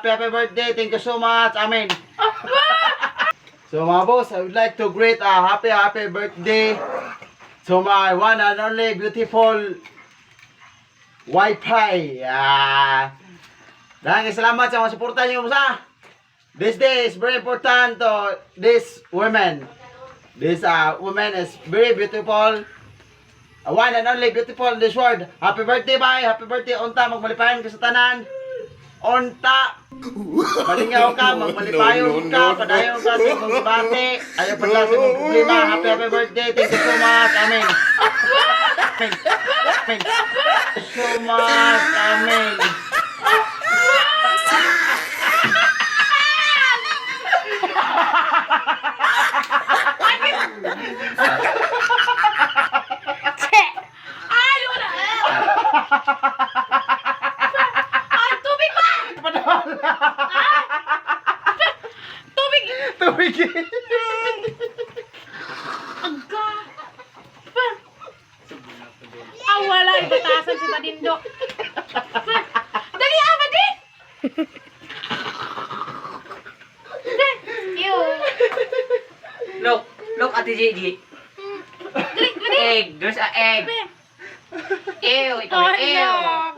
happy birthday. Thank you so much. Amen. So mga boss, I would like to greet a happy birthday to my one and only beautiful Wi-Fi. Maraming salamat sa mga suporta niyo sa. This day is very important to this women. This woman is very beautiful. One and only beautiful in this world. Happy birthday, bye. Happy birthday, unta. Magmalipayon ka sa tanan. Unta. Malingaw ka, magmalipayon ka. Padayon ka sa mong bate. Ayaw pala sa mong problema. Happy birthday. Thank you so much. Amen. Amen. Amen. So much. Amen. Tubig. Agka. Wala. Ibatasan si Madindo. Dali, Madin! Ew. Look, Ate Gigi. Dali. Egg. There's an egg. Ew, ito Oh, ew. no.